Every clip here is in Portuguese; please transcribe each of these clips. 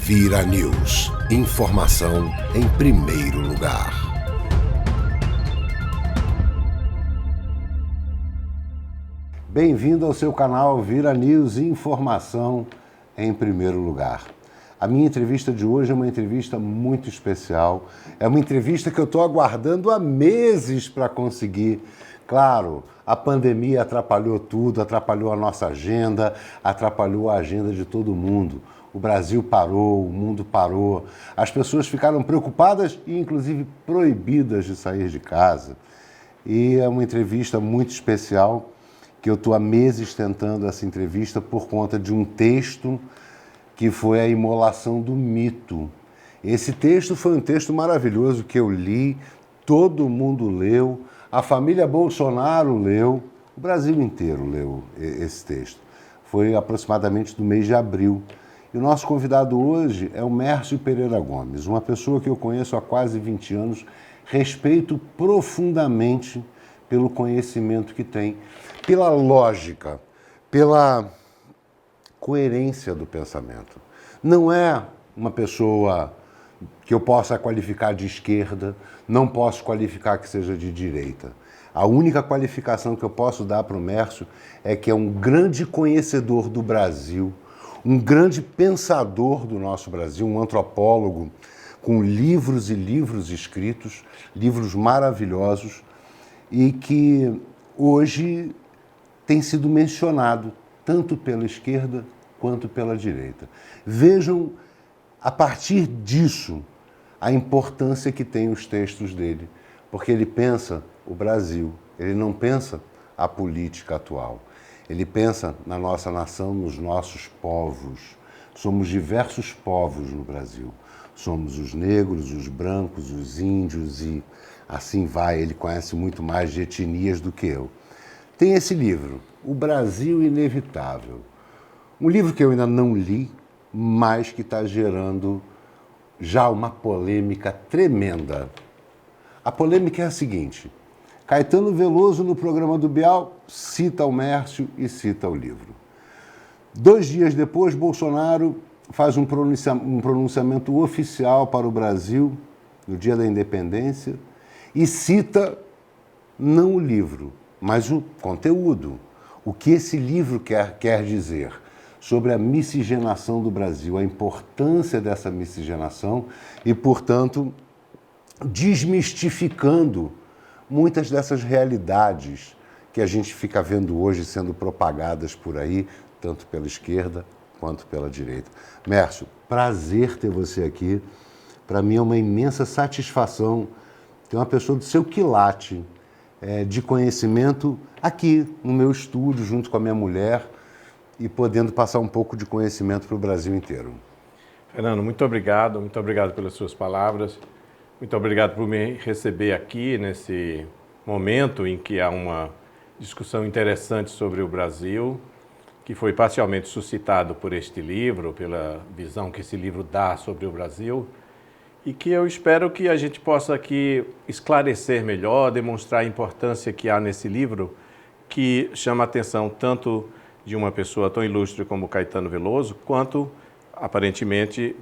Vira News. Informação em primeiro lugar. Bem-vindo ao seu canal Vira News. Informação em primeiro lugar. A minha entrevista de hoje é uma entrevista muito especial. É uma entrevista que eu estou aguardando há meses para conseguir. Claro, a pandemia atrapalhou tudo, atrapalhou a nossa agenda, atrapalhou a agenda de todo mundo. O Brasil parou, o mundo parou, as pessoas ficaram preocupadas e inclusive proibidas de sair de casa. E é uma entrevista muito especial, que eu estou há meses tentando essa entrevista por conta de um texto que foi a imolação do mito. Esse texto foi um texto maravilhoso que eu li, todo mundo leu, a família Bolsonaro leu, o Brasil inteiro leu esse texto. Foi aproximadamente do mês de abril. E o nosso convidado hoje é o Mércio Pereira Gomes, uma pessoa que eu conheço há quase 20 anos, respeito profundamente pelo conhecimento que tem, pela lógica, pela coerência do pensamento. Não é uma pessoa que eu possa qualificar de esquerda, não posso qualificar que seja de direita. A única qualificação que eu posso dar para o Mércio é que é um grande conhecedor do Brasil, um grande pensador do nosso Brasil, um antropólogo com livros e livros escritos, livros maravilhosos, e que hoje tem sido mencionado tanto pela esquerda quanto pela direita. Vejam, a partir disso, a importância que tem os textos dele, porque ele pensa o Brasil, ele não pensa a política atual. Ele pensa na nossa nação, nos nossos povos. Somos diversos povos no Brasil. Somos os negros, os brancos, os índios e assim vai. Ele conhece muito mais de etnias do que eu. Tem esse livro, O Brasil Inevitável. Um livro que eu ainda não li, mas que está gerando já uma polêmica tremenda. A polêmica é a seguinte: Caetano Veloso, no programa do Bial, cita o Mércio e cita o livro. 2 dias depois, Bolsonaro faz um pronunciamento oficial para o Brasil, no dia da independência, e cita não o livro, mas o conteúdo. O que esse livro quer dizer sobre a miscigenação do Brasil, a importância dessa miscigenação e, portanto, desmistificando muitas dessas realidades que a gente fica vendo hoje sendo propagadas por aí, tanto pela esquerda quanto pela direita. Mércio, prazer ter você aqui. Para mim é uma imensa satisfação ter uma pessoa do seu quilate de conhecimento aqui no meu estúdio, junto com a minha mulher, e podendo passar um pouco de conhecimento para o Brasil inteiro. Fernando, muito obrigado pelas suas palavras. Muito obrigado por me receber aqui nesse momento em que há uma discussão interessante sobre o Brasil, que foi parcialmente suscitado por este livro, pela visão que esse livro dá sobre o Brasil, e que eu espero que a gente possa aqui esclarecer melhor, demonstrar a importância que há nesse livro, que chama a atenção tanto de uma pessoa tão ilustre como Caetano Veloso, quanto aparentemente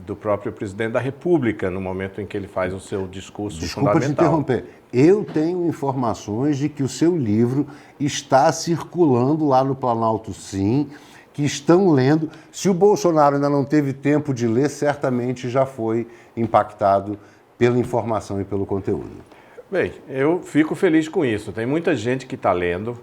do próprio presidente da República, no momento em que ele faz o seu discurso fundamental. Desculpa te interromper. Eu tenho informações de que o seu livro está circulando lá no Planalto, sim, que estão lendo. Se o Bolsonaro ainda não teve tempo de ler, certamente já foi impactado pela informação e pelo conteúdo. Bem, eu fico feliz com isso. Tem muita gente que está lendo.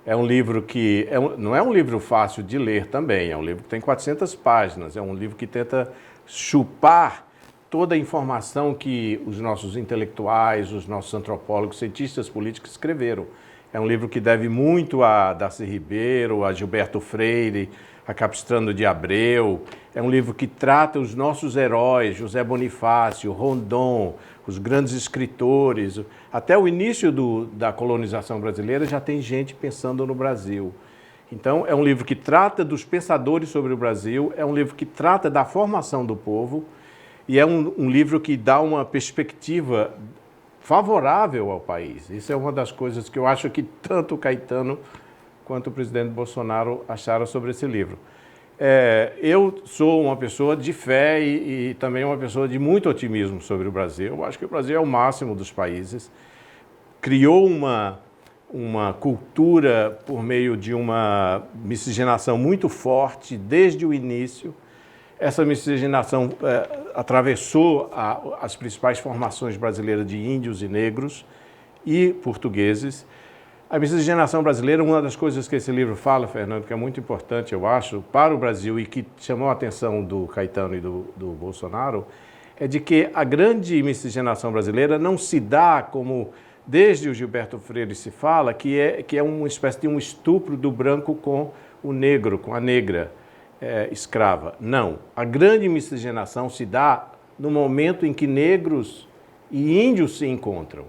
É um livro que não é um livro fácil de ler também, é um livro que tem 400 páginas, é um livro que tenta chupar toda a informação que os nossos intelectuais, os nossos antropólogos, cientistas políticos escreveram. É um livro que deve muito a Darcy Ribeiro, a Gilberto Freire, a Capistrano de Abreu. É um livro que trata os nossos heróis, José Bonifácio, Rondon, os grandes escritores. Até o início da colonização brasileira já tem gente pensando no Brasil. Então, é um livro que trata dos pensadores sobre o Brasil, é um livro que trata da formação do povo e é um livro que dá uma perspectiva favorável ao país. Isso é uma das coisas que eu acho que tanto o Caetano quanto o presidente Bolsonaro acharam sobre esse livro. Eu sou uma pessoa de fé e também uma pessoa de muito otimismo sobre o Brasil. Eu acho que o Brasil é o máximo dos países. Criou uma cultura por meio de uma miscigenação muito forte desde o início. Essa miscigenação atravessou as principais formações brasileiras de índios e negros e portugueses. A miscigenação brasileira, uma das coisas que esse livro fala, Fernando, que é muito importante, eu acho, para o Brasil e que chamou a atenção do Caetano e do Bolsonaro, é de que a grande miscigenação brasileira não se dá como, desde o Gilberto Freire se fala, que é uma espécie de um estupro do branco com o negro, com a negra escrava. Não. A grande miscigenação se dá no momento em que negros e índios se encontram.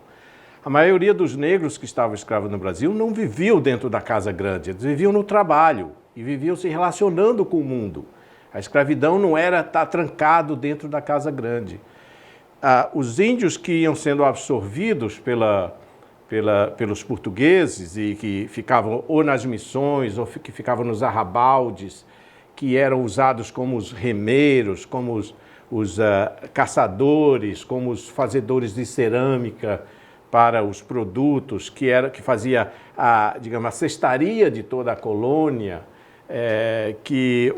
A maioria dos negros que estavam escravos no Brasil não viviam dentro da casa grande, eles viviam no trabalho e viviam se relacionando com o mundo. A escravidão não era estar trancado dentro da casa grande. Os índios que iam sendo absorvidos pelos portugueses e que ficavam ou nas missões ou que ficavam nos arrabaldes, que eram usados como os remeiros, como os caçadores, como os fazedores de cerâmica, para os produtos, que fazia digamos, a cestaria de toda a colônia, que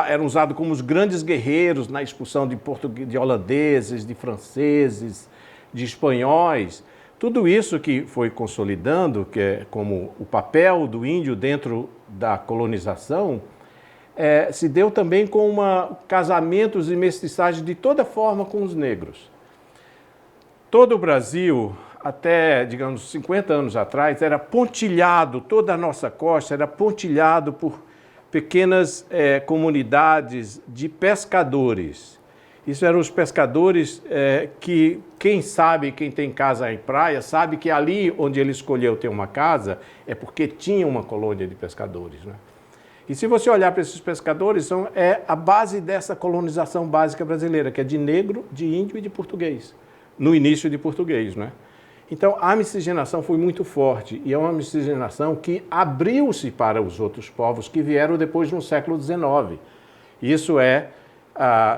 eram usados como os grandes guerreiros na expulsão de holandeses, de franceses, de espanhóis. Tudo isso que foi consolidando, que é como o papel do índio dentro da colonização, se deu também com casamentos e mestiçagens de toda forma com os negros. Todo o Brasil, até, digamos, 50 anos atrás, era pontilhado, toda a nossa costa era pontilhado por pequenas comunidades de pescadores. Isso eram os pescadores que, quem tem casa em praia, sabe que ali onde ele escolheu ter uma casa é porque tinha uma colônia de pescadores, né? E se você olhar para esses pescadores, é a base dessa colonização básica brasileira, que é de negro, de índio e de português, no início de português, né? Então, a miscigenação foi muito forte e é uma miscigenação que abriu-se para os outros povos que vieram depois no século XIX. Isso é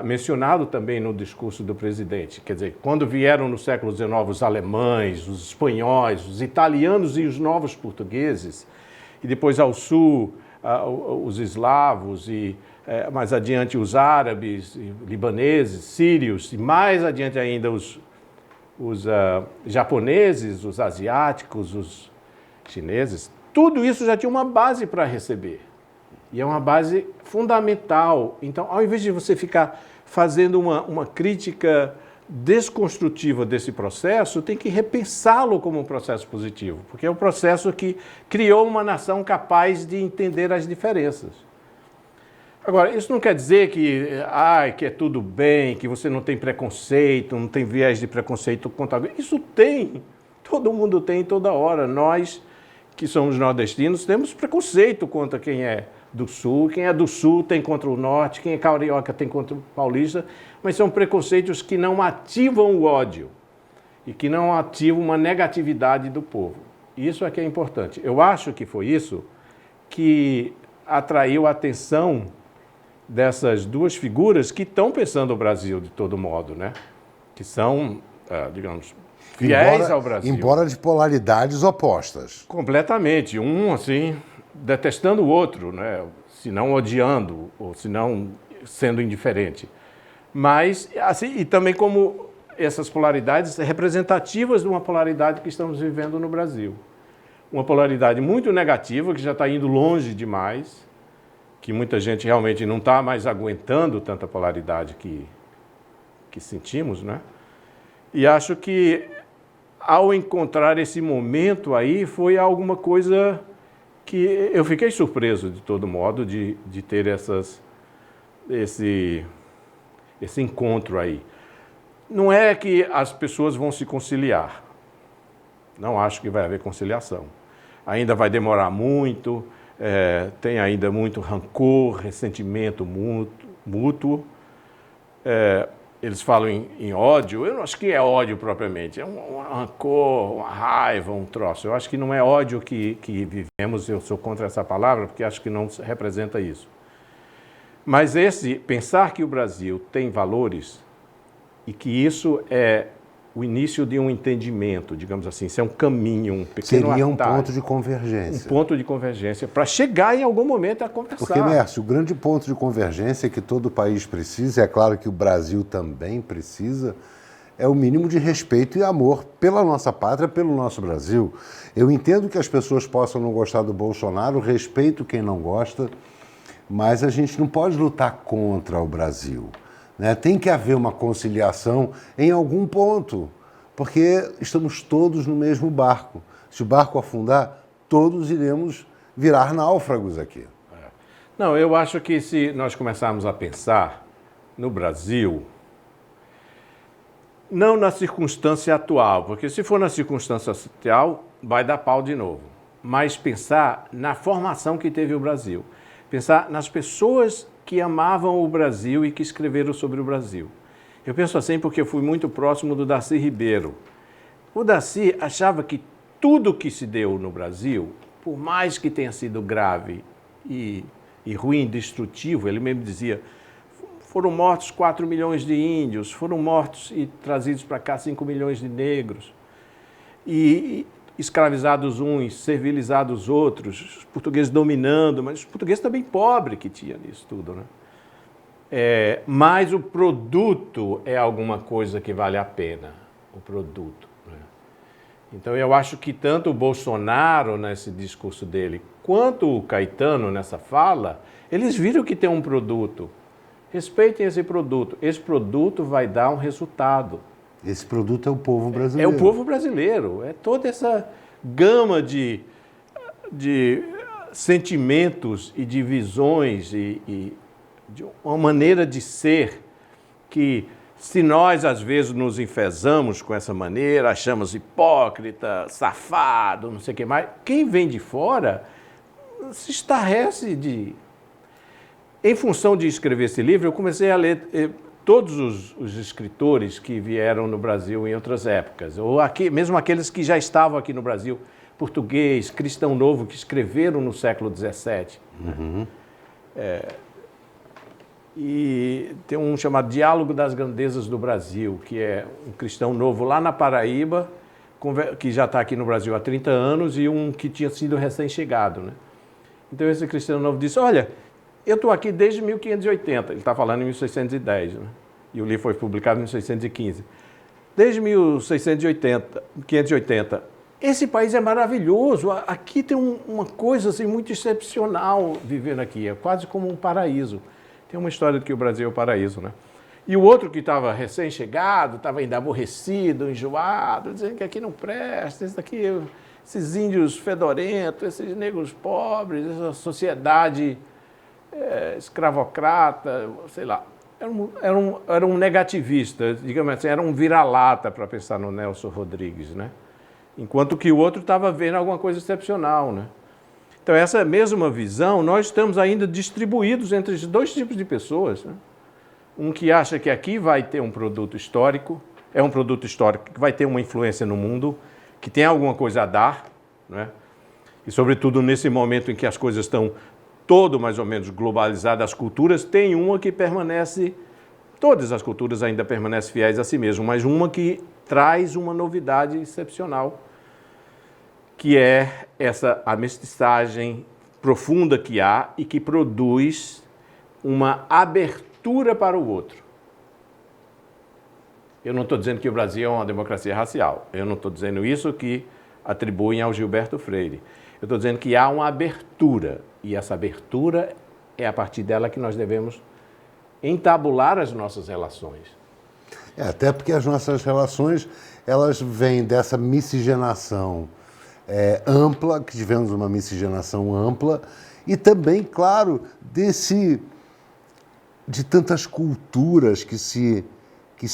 mencionado também no discurso do presidente. Quer dizer, quando vieram no século XIX os alemães, os espanhóis, os italianos e os novos portugueses, e depois ao sul os eslavos e mais adiante os árabes, libaneses, sírios e mais adiante ainda os japoneses, os asiáticos, os chineses, tudo isso já tinha uma base para receber. E é uma base fundamental. Então, ao invés de você ficar fazendo uma crítica desconstrutiva desse processo, tem que repensá-lo como um processo positivo, porque é um processo que criou uma nação capaz de entender as diferenças. Agora, isso não quer dizer que é tudo bem, que você não tem preconceito, não tem viés de preconceito contra alguém. Isso tem, todo mundo tem toda hora. Nós, que somos nordestinos, temos preconceito contra quem é do Sul tem contra o Norte, quem é carioca tem contra o paulista, mas são preconceitos que não ativam o ódio e que não ativam uma negatividade do povo. Isso é que é importante. Eu acho que foi isso que atraiu a atenção dessas duas figuras que estão pensando o Brasil de todo modo, né? Que são, digamos, fiéis ao Brasil. Embora de polaridades opostas. Completamente. Um, assim, detestando o outro, né? Se não odiando, ou se não sendo indiferente. Mas, assim, e também como essas polaridades representativas de uma polaridade que estamos vivendo no Brasil. Uma polaridade muito negativa, que já está indo longe demais, que muita gente realmente não está mais aguentando tanta polaridade que sentimos, né? E acho que, ao encontrar esse momento aí, foi alguma coisa que eu fiquei surpreso, de todo modo, de ter esse encontro aí. Não é que as pessoas vão se conciliar. Não acho que vai haver conciliação. Ainda vai demorar muito. Tem ainda muito rancor, ressentimento mútuo. Eles falam em ódio, eu não acho que é ódio propriamente, é um rancor, uma raiva, um troço. Eu acho que não é ódio que vivemos, eu sou contra essa palavra, porque acho que não representa isso. Mas pensar que o Brasil tem valores e que isso é o início de um entendimento, digamos assim, isso é um caminho, um pequeno Seria um atalho, ponto de convergência. um ponto de convergência para chegar em algum momento a conversar. Porque, Mércio, o grande ponto de convergência que todo país precisa, e é claro que o Brasil também precisa, é o mínimo de respeito e amor pela nossa pátria, pelo nosso Brasil. Eu entendo que as pessoas possam não gostar do Bolsonaro, respeito quem não gosta, mas a gente não pode lutar contra o Brasil, né? Tem que haver uma conciliação em algum ponto, porque estamos todos no mesmo barco. Se o barco afundar, todos iremos virar náufragos aqui. Não, eu acho que se nós começarmos a pensar no Brasil, não na circunstância atual, porque se for na circunstância atual, vai dar pau de novo, mas pensar na formação que teve o Brasil, pensar nas pessoas que amavam o Brasil e que escreveram sobre o Brasil. Eu penso assim porque eu fui muito próximo do Darcy Ribeiro. O Darcy achava que tudo que se deu no Brasil, por mais que tenha sido grave e ruim, destrutivo, ele mesmo dizia, foram mortos 4 milhões de índios, foram mortos e trazidos para cá 5 milhões de negros, e escravizados uns, servilizados outros, os portugueses dominando, mas os portugueses também pobres que tinham nisso tudo, né? Mas o produto é alguma coisa que vale a pena, o produto, né? Então eu acho que tanto o Bolsonaro nesse discurso dele, quanto o Caetano nessa fala, eles viram que tem um produto. Respeitem esse produto vai dar um resultado. Esse produto é o povo brasileiro. É o povo brasileiro, é toda essa gama de sentimentos e de visões e de uma maneira de ser que, se nós às vezes nos enfezamos com essa maneira, achamos hipócrita, safado, não sei o que mais, quem vem de fora se estarrece de... Em função de escrever esse livro, eu comecei a ler todos os escritores que vieram no Brasil em outras épocas, ou mesmo aqueles que já estavam aqui no Brasil, português, cristão novo, que escreveram no século XVII. Uhum. E tem um chamado Diálogo das Grandezas do Brasil, que é um cristão novo lá na Paraíba, que já está aqui no Brasil há 30 anos, e um que tinha sido recém-chegado, né? Então esse cristão novo disse, olha, eu estou aqui desde 1580, ele está falando em 1610, né? E o livro foi publicado em 1615. Desde 1580, esse país é maravilhoso, aqui tem uma coisa assim, muito excepcional vivendo aqui, é quase como um paraíso. Tem uma história de que o Brasil é o paraíso, né? E o outro que estava recém-chegado, estava ainda aborrecido, enjoado, dizendo que aqui não presta, esses índios fedorentos, esses negros pobres, essa sociedade escravocrata, sei lá. Era um negativista, digamos assim, era um vira-lata para pensar no Nelson Rodrigues, né? Enquanto que o outro estava vendo alguma coisa excepcional, né? Então, essa mesma visão, nós estamos ainda distribuídos entre esses dois tipos de pessoas, né? Um que acha que aqui vai ter um produto histórico, é um produto histórico que vai ter uma influência no mundo, que tem alguma coisa a dar, né? E, sobretudo, nesse momento em que as coisas estão todo mais ou menos globalizadas, as culturas, tem uma que permanece, todas as culturas ainda permanecem fiéis a si mesmo, mas uma que traz uma novidade excepcional, que é a mestiçagem profunda que há e que produz uma abertura para o outro. Eu não estou dizendo que o Brasil é uma democracia racial, eu não estou dizendo isso que atribuem ao Gilberto Freire. Eu estou dizendo que há uma abertura, e essa abertura é a partir dela que nós devemos entabular as nossas relações. Até porque as nossas relações, elas vêm dessa miscigenação ampla, que tivemos uma miscigenação ampla, e também, claro, de tantas culturas que se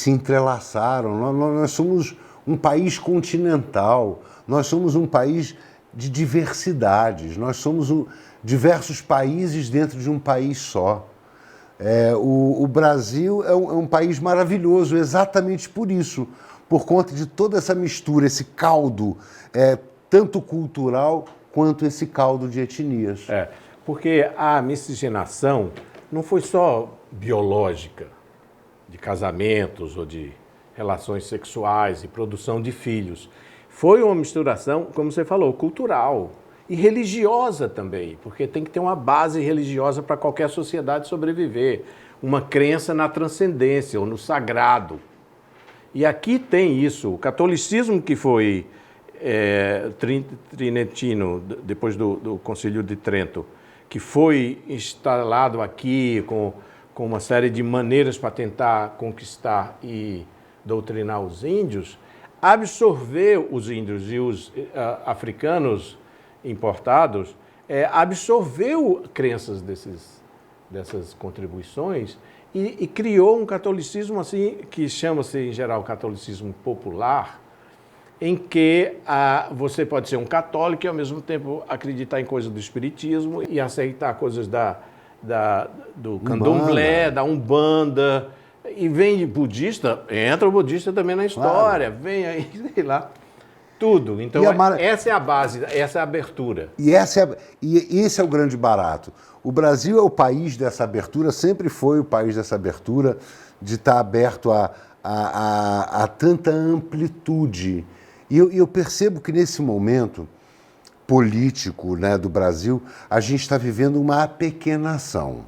entrelaçaram. Nós somos um país continental, nós somos um país de diversidades, nós somos diversos países dentro de um país só. O Brasil é um país maravilhoso exatamente por isso, por conta de toda essa mistura, esse caldo, tanto cultural quanto esse caldo de etnias. Porque a miscigenação não foi só biológica, de casamentos ou de relações sexuais e produção de filhos. Foi uma misturação, como você falou, cultural e religiosa também, porque tem que ter uma base religiosa para qualquer sociedade sobreviver, uma crença na transcendência ou no sagrado. E aqui tem isso, o catolicismo que foi trinentino, depois do Concílio de Trento, que foi instalado aqui com uma série de maneiras para tentar conquistar e doutrinar os índios, absorveu os índios e os africanos importados, absorveu crenças dessas contribuições e criou um catolicismo assim, que chama-se em geral catolicismo popular, em que você pode ser um católico e ao mesmo tempo acreditar em coisas do espiritismo e aceitar coisas do candomblé, da umbanda, e vem budista, entra o budista também na história, claro. Vem aí, sei lá, tudo. Então essa é a base, essa é a abertura. E esse é o grande barato. O Brasil é o país dessa abertura, sempre foi o país dessa abertura, de estar aberto a tanta amplitude. E eu percebo que nesse momento político, né, do Brasil, a gente está vivendo uma apequenação.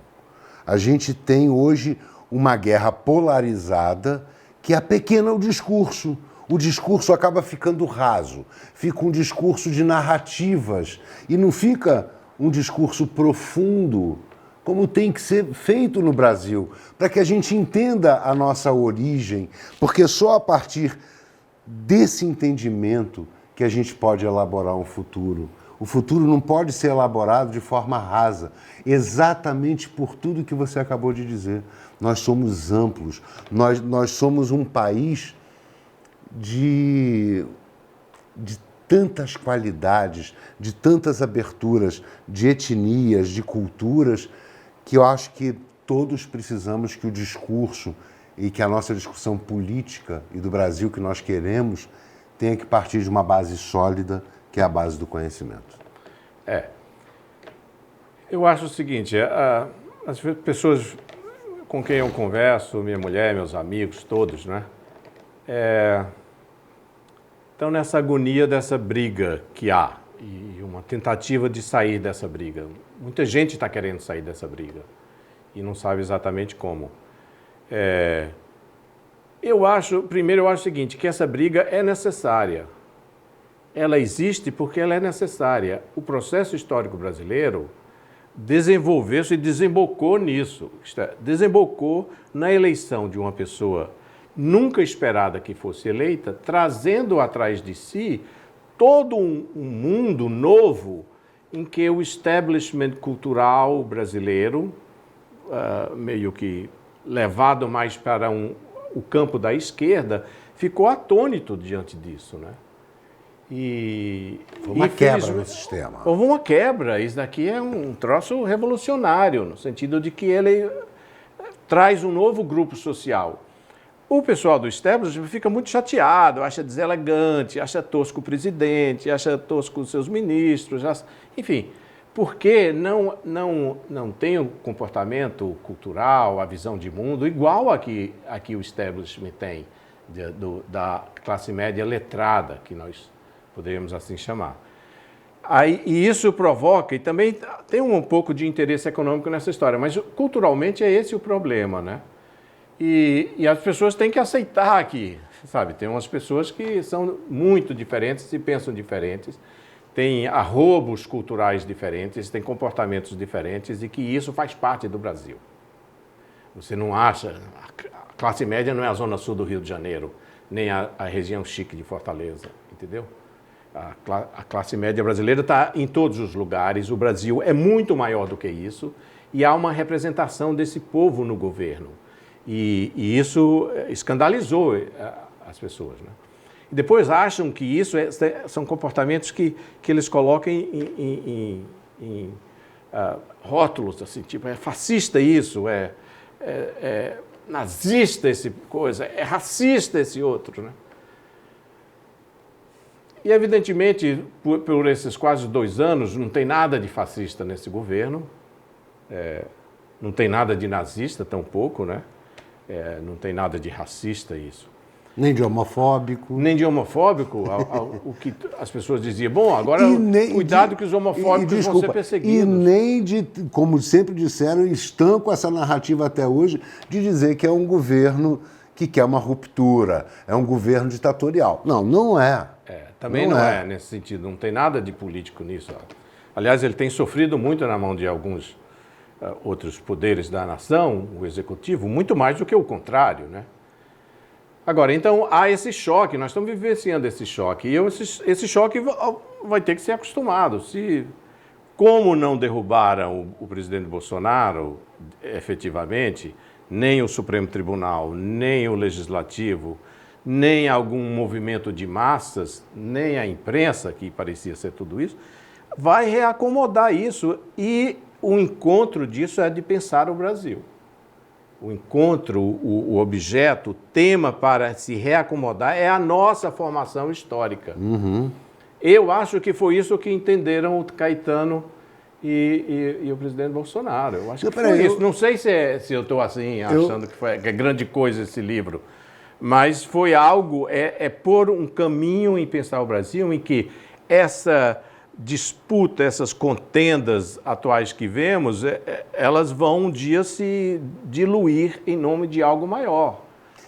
A gente tem hoje uma guerra polarizada que apequena o discurso. O discurso acaba ficando raso, fica um discurso de narrativas e não fica um discurso profundo, como tem que ser feito no Brasil, para que a gente entenda a nossa origem, porque só a partir desse entendimento que a gente pode elaborar um futuro. O futuro não pode ser elaborado de forma rasa, exatamente por tudo que você acabou de dizer. Nós somos amplos, nós somos um país de tantas qualidades, de tantas aberturas, de etnias, de culturas, que eu acho que todos precisamos que o discurso e que a nossa discussão política e do Brasil que nós queremos tenha que partir de uma base sólida, que é a base do conhecimento. Eu acho o seguinte, as pessoas com quem eu converso, minha mulher, meus amigos, todos, né, estão nessa agonia dessa briga que há e uma tentativa de sair dessa briga. Muita gente está querendo sair dessa briga e não sabe exatamente como. Eu acho o seguinte, que essa briga é necessária. Ela existe porque ela é necessária. O processo histórico brasileiro desenvolveu-se e desembocou nisso. Desembocou na eleição de uma pessoa nunca esperada que fosse eleita, trazendo atrás de si todo um mundo novo em que o establishment cultural brasileiro, meio que levado mais para o campo da esquerda, ficou atônito diante disso, né? Houve uma quebra no sistema. Houve uma quebra. Isso daqui é um troço revolucionário, no sentido de que ele traz um novo grupo social. O pessoal do establishment fica muito chateado, acha deselegante, acha tosco o presidente, acha tosco os seus ministros, enfim, porque não tem o comportamento cultural, a visão de mundo igual a que o establishment tem, da classe média letrada, que nós poderíamos assim chamar. E isso provoca, e também tem um pouco de interesse econômico nessa história, mas culturalmente é esse o problema, né? E as pessoas têm que aceitar que, sabe, tem umas pessoas que são muito diferentes e pensam diferentes, têm arrobos culturais diferentes, têm comportamentos diferentes e que isso faz parte do Brasil. Você não acha, a classe média não é a zona sul do Rio de Janeiro, nem a região chique de Fortaleza, entendeu? A classe média brasileira está em todos os lugares, o Brasil é muito maior do que isso e há uma representação desse povo no governo. E isso escandalizou as pessoas, né? E depois acham que isso são comportamentos que eles colocam em rótulos, assim, tipo, é fascista isso, é nazista esse coisa, é racista esse outro, né? E, evidentemente, por esses quase 2 anos, não tem nada de fascista nesse governo, Não tem nada de nazista, tampouco, né? Não tem nada de racista isso. Nem de homofóbico. Nem de homofóbico, o que as pessoas diziam. Bom, agora cuidado que os homofóbicos vão ser perseguidos. E nem de, como sempre disseram, estão com essa narrativa até hoje, de dizer que é um governo que quer uma ruptura, é um governo ditatorial. Não, não é. Também não é nesse sentido, não tem nada de político nisso. Aliás, ele tem sofrido muito na mão de alguns outros poderes da nação, o executivo, muito mais do que o contrário, né? Agora, então, há esse choque, nós estamos vivenciando esse choque, e esse choque vai ter que ser acostumado. Como não derrubaram o presidente Bolsonaro, efetivamente, nem o Supremo Tribunal, nem o Legislativo, nem algum movimento de massas, nem a imprensa, que parecia ser tudo isso, vai reacomodar isso, e o encontro disso é de pensar o Brasil. O encontro, o objeto, o tema para se reacomodar é a nossa formação histórica. Uhum. Eu acho que foi isso que entenderam o Caetano e o presidente Bolsonaro. Eu acho que foi isso. Não sei se eu estou assim, achando que é grande coisa esse livro, mas foi algo, pôr um caminho em pensar o Brasil em que essa disputa, essas contendas atuais que vemos, elas vão um dia se diluir em nome de algo maior.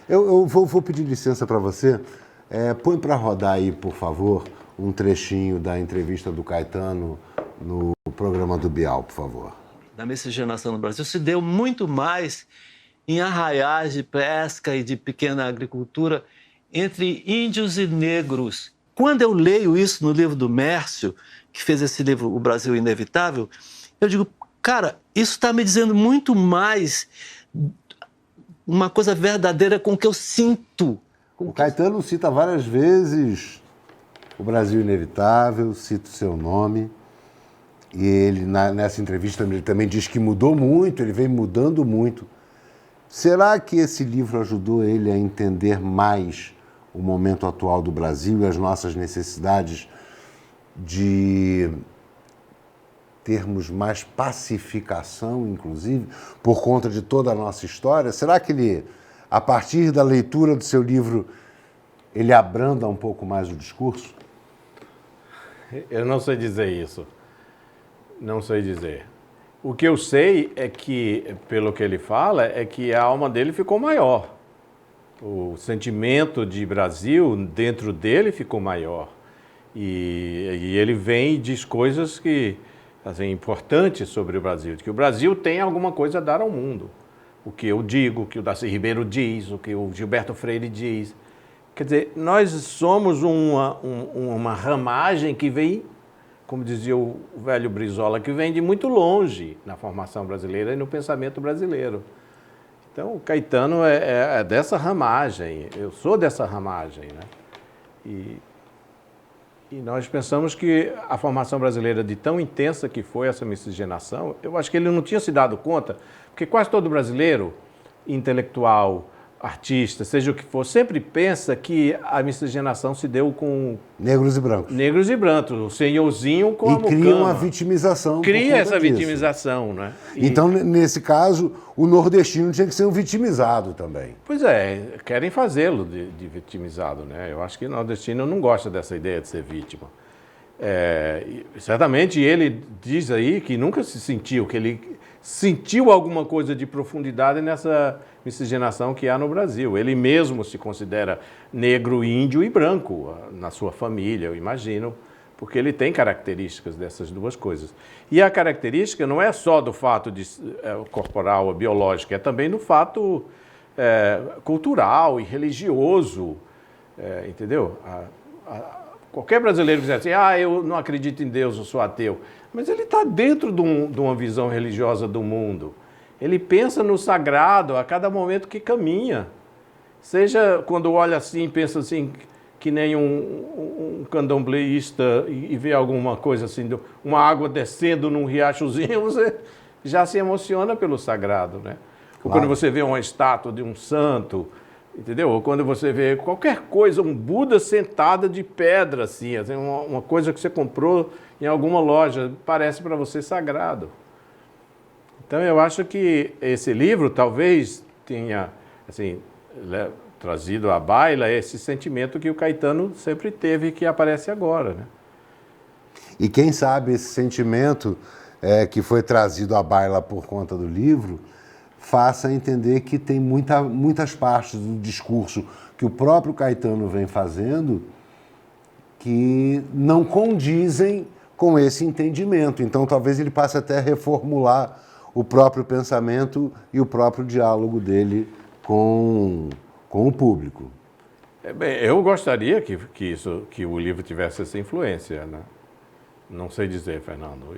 Eu vou pedir licença para você. Põe para rodar aí, por favor, um trechinho da entrevista do Caetano no programa do Bial, por favor. Da miscigenação no Brasil se deu muito mais em arraiais de pesca e de pequena agricultura entre índios e negros. Quando eu leio isso no livro do Mércio, que fez esse livro O Brasil Inevitável, eu digo, cara, isso está me dizendo muito mais uma coisa verdadeira com o que eu sinto. O Caetano cita várias vezes O Brasil Inevitável, cita o seu nome, e ele, nessa entrevista, ele também diz que mudou muito, ele vem mudando muito. Será que esse livro ajudou ele a entender mais o momento atual do Brasil e as nossas necessidades de termos mais pacificação, inclusive, por conta de toda a nossa história? Será que ele, a partir da leitura do seu livro, ele abranda um pouco mais o discurso? Eu não sei dizer isso. Não sei dizer. O que eu sei é que, pelo que ele fala, é que a alma dele ficou maior. O sentimento de Brasil dentro dele ficou maior. E ele vem e diz coisas que, assim, importantes sobre o Brasil, que o Brasil tem alguma coisa a dar ao mundo. O que eu digo, o que o Darcy Ribeiro diz, o que o Gilberto Freire diz. Quer dizer, nós somos uma ramagem que vem, como dizia o velho Brizola, que vem de muito longe na formação brasileira e no pensamento brasileiro. Então, o Caetano é dessa ramagem, eu sou dessa ramagem, né? E nós pensamos que a formação brasileira, de tão intensa que foi essa miscigenação, eu acho que ele não tinha se dado conta, porque quase todo brasileiro, intelectual, artista, seja o que for, sempre pensa que a miscigenação se deu com negros e brancos. Negros e brancos, o senhorzinho com a mucama. E cria uma vitimização. Cria essa vitimização, né? Então, nesse caso, o nordestino tinha que ser um vitimizado também. Pois é, querem fazê-lo de vitimizado, né? Eu acho que o nordestino não gosta dessa ideia de ser vítima. Certamente ele diz aí que nunca se sentiu, que ele sentiu alguma coisa de profundidade nessa miscigenação que há no Brasil. Ele mesmo se considera negro, índio e branco na sua família, eu imagino, porque ele tem características dessas duas coisas. E a característica não é só do fato corporal ou biológico, é também do fato cultural e religioso, entendeu? Qualquer brasileiro que diz assim, eu não acredito em Deus, eu sou ateu. Mas ele está dentro de uma visão religiosa do mundo. Ele pensa no sagrado a cada momento que caminha. Seja quando olha assim, pensa assim, que nem um candombleísta e vê alguma coisa assim, uma água descendo num riachozinho, você já se emociona pelo sagrado, né? Ou quando você vê uma estátua de um santo, entendeu? Ou quando você vê qualquer coisa, um Buda sentado de pedra, assim uma coisa que você comprou em alguma loja, parece para você sagrado. Então, eu acho que esse livro talvez tenha, assim, trazido à baila esse sentimento que o Caetano sempre teve e que aparece agora, né? E quem sabe esse sentimento que foi trazido à baila por conta do livro faça entender que tem muitas partes do discurso que o próprio Caetano vem fazendo que não condizem com esse entendimento. Então, talvez ele passe até a reformular o próprio pensamento e o próprio diálogo dele com o público. Bem, eu gostaria que o livro tivesse essa influência, né? Não sei dizer, Fernando.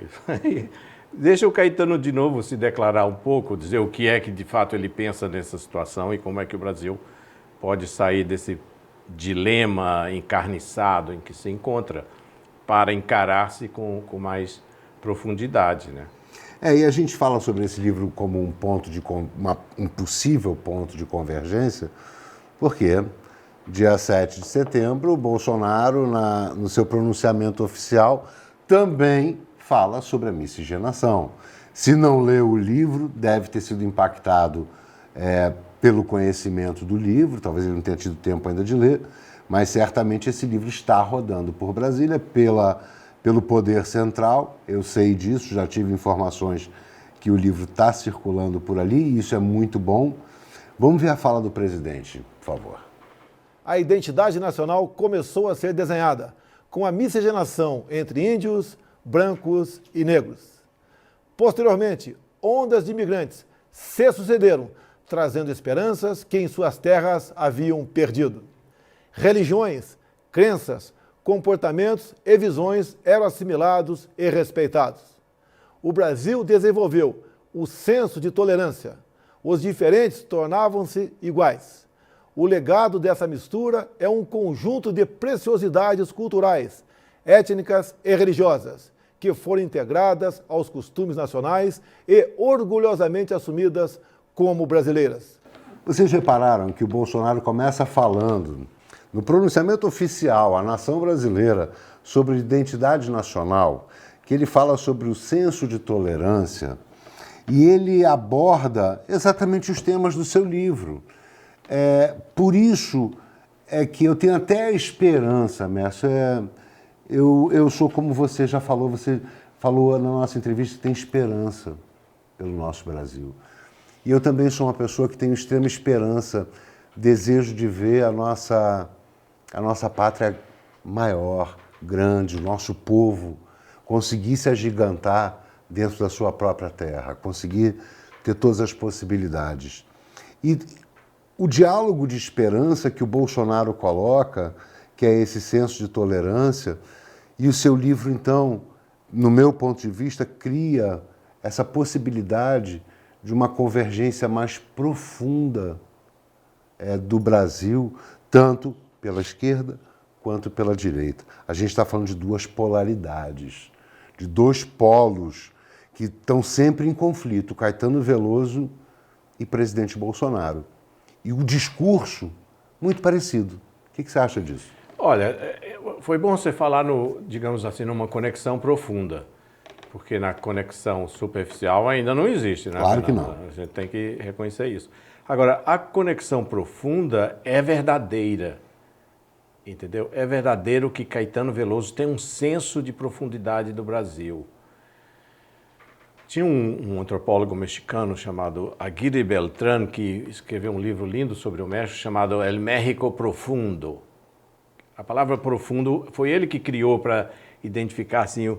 Deixa o Caetano de novo se declarar um pouco, dizer o que é que de fato ele pensa nessa situação e como é que o Brasil pode sair desse dilema encarniçado em que se encontra para encarar-se com mais profundidade, né? E a gente fala sobre esse livro como um possível ponto de convergência, porque dia 7 de setembro, o Bolsonaro, no seu pronunciamento oficial, também fala sobre a miscigenação. Se não leu o livro, deve ter sido impactado pelo conhecimento do livro, talvez ele não tenha tido tempo ainda de ler, mas certamente esse livro está rodando por Brasília pelo Poder Central. Eu sei disso, já tive informações que o livro está circulando por ali, e isso é muito bom. Vamos ver a fala do presidente, por favor. A identidade nacional começou a ser desenhada com a miscigenação entre índios, brancos e negros. Posteriormente, ondas de imigrantes se sucederam, trazendo esperanças que em suas terras haviam perdido. Religiões, crenças, comportamentos e visões eram assimilados e respeitados. O Brasil desenvolveu o senso de tolerância. Os diferentes tornavam-se iguais. O legado dessa mistura é um conjunto de preciosidades culturais, étnicas e religiosas, que foram integradas aos costumes nacionais e orgulhosamente assumidas como brasileiras. Vocês repararam que o Bolsonaro começa falando, no pronunciamento oficial à nação brasileira sobre identidade nacional, que ele fala sobre o senso de tolerância e ele aborda exatamente os temas do seu livro. Por isso é que eu tenho até a esperança, Mércio. Eu sou como você falou na nossa entrevista, que tem esperança pelo nosso Brasil. E eu também sou uma pessoa que tem extrema esperança, desejo de ver a nossa pátria maior, grande, o nosso povo conseguir se agigantar dentro da sua própria terra, conseguir ter todas as possibilidades. E o diálogo de esperança que o Bolsonaro coloca, que é esse senso de tolerância, e o seu livro, então, no meu ponto de vista, cria essa possibilidade de uma convergência mais profunda do Brasil, tanto pela esquerda quanto pela direita. A gente está falando de duas polaridades, de dois polos que estão sempre em conflito, Caetano Veloso e presidente Bolsonaro. E o discurso muito parecido. O que você acha disso? Olha, foi bom você falar, digamos assim, numa conexão profunda, porque na conexão superficial ainda não existe, né? Claro que não. A gente tem que reconhecer isso. Agora, a conexão profunda é verdadeira, entendeu? É verdadeiro que Caetano Veloso tem um senso de profundidade do Brasil. Tinha um antropólogo mexicano chamado Aguirre Beltrán, que escreveu um livro lindo sobre o México chamado El México Profundo. A palavra profundo foi ele que criou para identificar assim,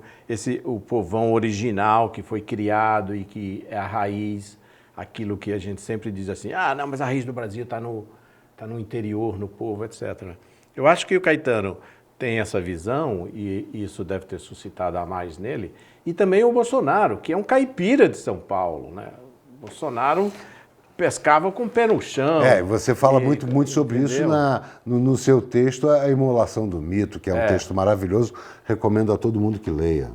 o povão original que foi criado e que é a raiz, aquilo que a gente sempre diz assim, não, mas a raiz do Brasil está no interior, no povo, etc. Eu acho que o Caetano tem essa visão, e isso deve ter suscitado a mais nele, e também o Bolsonaro, que é um caipira de São Paulo, né? O Bolsonaro pescava com o pé no chão. Você fala muito sobre isso no seu texto, A Imolação do Mito, que é um texto maravilhoso, recomendo a todo mundo que leia.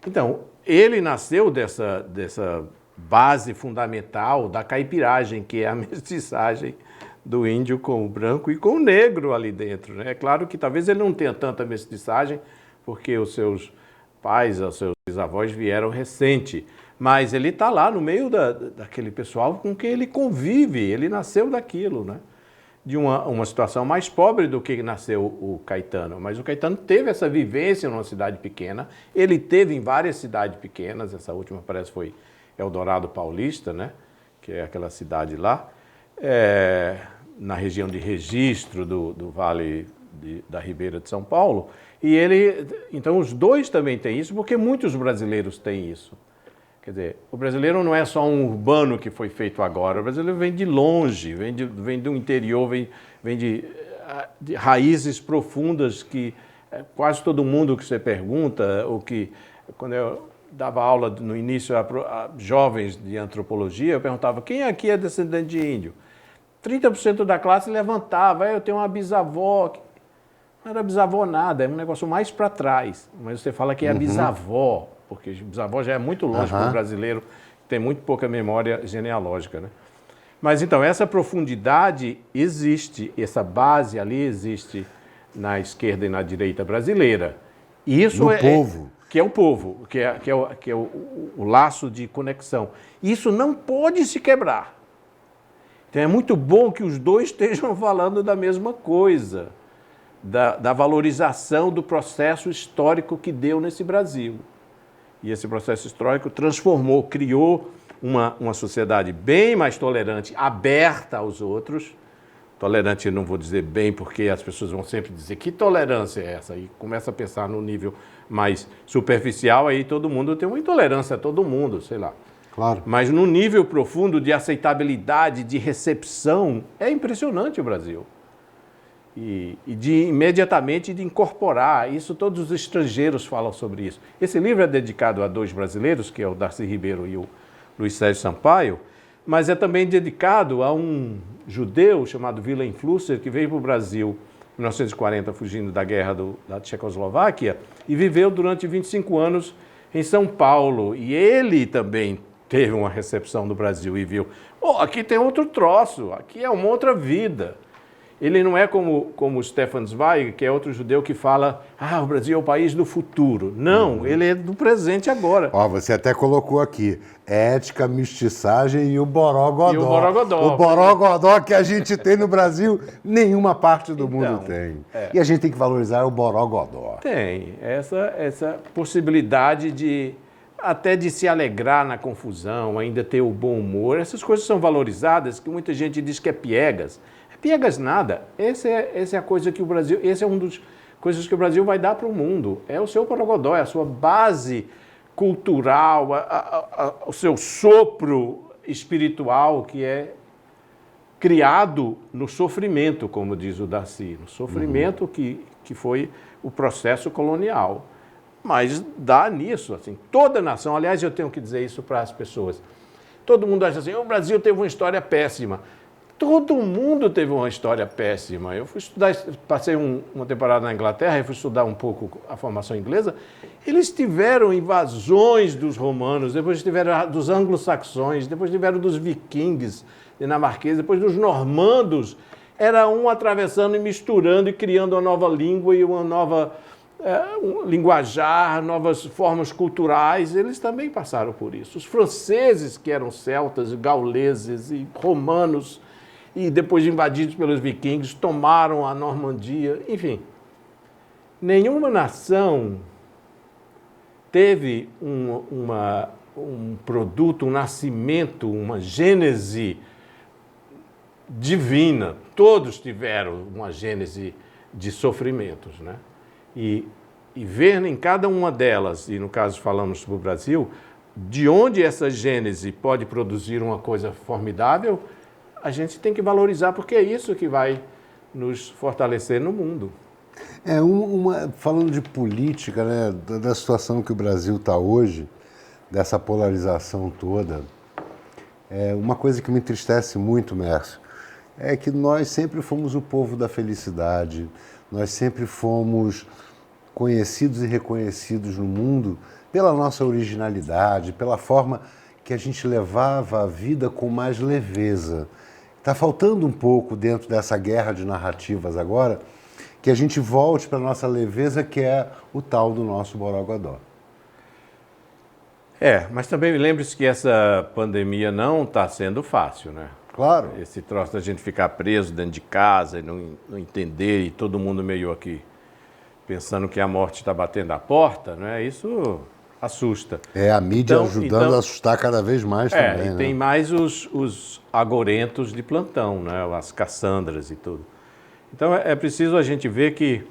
Então, ele nasceu dessa base fundamental da caipiragem, que é a mestiçagem do índio com o branco e com o negro ali dentro, né? É claro que talvez ele não tenha tanta mestiçagem, porque os seus pais, os seus bisavós vieram recente, Mas ele está lá no meio daquele pessoal com quem ele convive, ele nasceu daquilo, né? De uma situação mais pobre do que nasceu o Caetano. Mas o Caetano teve essa vivência numa cidade pequena, ele teve em várias cidades pequenas, essa última parece foi Eldorado Paulista, né? Que é aquela cidade lá, na região de Registro do Vale da Ribeira de São Paulo. E então os dois também têm isso, porque muitos brasileiros têm isso. Quer dizer, o brasileiro não é só um urbano que foi feito agora, o brasileiro vem de longe, vem do interior, vem de raízes profundas que quase todo mundo que você pergunta, ou que quando eu dava aula no início a jovens de antropologia, eu perguntava, quem aqui é descendente de índio? 30% da classe levantava, eu tenho uma bisavó. Não era bisavó nada, é um negócio mais para trás, mas você fala que é a bisavó, porque bisavó já é muito longe para o brasileiro, que tem muito pouca memória genealógica, né? Mas então, essa profundidade existe, essa base ali existe na esquerda e na direita brasileira. Isso povo. Que é o povo, que é o laço de conexão. Isso não pode se quebrar. Então é muito bom que os dois estejam falando da mesma coisa, da valorização do processo histórico que deu nesse Brasil. E esse processo histórico transformou, criou uma sociedade bem mais tolerante, aberta aos outros. Tolerante, não vou dizer bem, porque as pessoas vão sempre dizer que tolerância é essa? E começa a pensar no nível mais superficial, aí todo mundo tem uma intolerância a todo mundo, sei lá. Claro. Mas no nível profundo de aceitabilidade, de recepção, é impressionante o Brasil. E de imediatamente de incorporar isso, todos os estrangeiros falam sobre isso. Esse livro é dedicado a dois brasileiros, que é o Darcy Ribeiro e o Luiz Sérgio Sampaio, mas é também dedicado a um judeu chamado Wilhelm Flusser, que veio para o Brasil em 1940, fugindo da guerra da Tchecoslováquia, e viveu durante 25 anos em São Paulo. E ele também teve uma recepção do Brasil e viu, aqui tem outro troço, aqui é uma outra vida. Ele não é como o Stefan Zweig, que é outro judeu que fala, o Brasil é o país do futuro. Não, ele é do presente agora. Você até colocou aqui, ética, mestiçagem e o borogodó. E o borogodó. O borogodó que a gente tem no Brasil, nenhuma parte do mundo tem. E a gente tem que valorizar o borogodó. Tem, essa possibilidade até de se alegrar na confusão, ainda ter o bom humor. Essas coisas são valorizadas, que muita gente diz que é piegas. Piegas nada. Essa é a coisa que o Brasil, esse é um dos coisas que o Brasil vai dar para o mundo. É o seu borogodó, é a sua base cultural, o seu sopro espiritual que é criado no sofrimento, como diz o Darcy, no sofrimento que foi o processo colonial. Mas dá nisso, assim, toda nação, aliás, eu tenho que dizer isso para as pessoas. Todo mundo acha assim, o Brasil teve uma história péssima. Todo mundo teve uma história péssima. Eu fui estudar, passei uma temporada na Inglaterra e fui estudar um pouco a formação inglesa. Eles tiveram invasões dos romanos, depois tiveram dos anglo-saxões, depois tiveram dos vikings dinamarqueses, depois dos normandos. Era um atravessando e misturando e criando uma nova língua e uma nova linguajar, novas formas culturais. Eles também passaram por isso. Os franceses, que eram celtas, gauleses e romanos, e depois invadidos pelos vikings, tomaram a Normandia, enfim. Nenhuma nação teve um produto, um nascimento, uma gênese divina. Todos tiveram uma gênese de sofrimentos, né? E ver em cada uma delas, e no caso falamos sobre o Brasil, de onde essa gênese pode produzir uma coisa formidável, a gente tem que valorizar, porque é isso que vai nos fortalecer no mundo. Falando de política, né, da situação que o Brasil está hoje, dessa polarização toda, uma coisa que me entristece muito, Mércio, é que nós sempre fomos o povo da felicidade, nós sempre fomos conhecidos e reconhecidos no mundo pela nossa originalidade, pela forma que a gente levava a vida com mais leveza. Está faltando um pouco dentro dessa guerra de narrativas agora, que a gente volte para a nossa leveza, que é o tal do nosso borogodó. Mas também lembre-se que essa pandemia não está sendo fácil, né? Claro. Esse troço da gente ficar preso dentro de casa e não entender, e todo mundo meio aqui pensando que a morte está batendo a porta, né? Isso assusta. A mídia ajudando a assustar cada vez mais também, e né? tem mais os agorentos de plantão, né? As Cassandras e tudo. Então é preciso a gente ver que,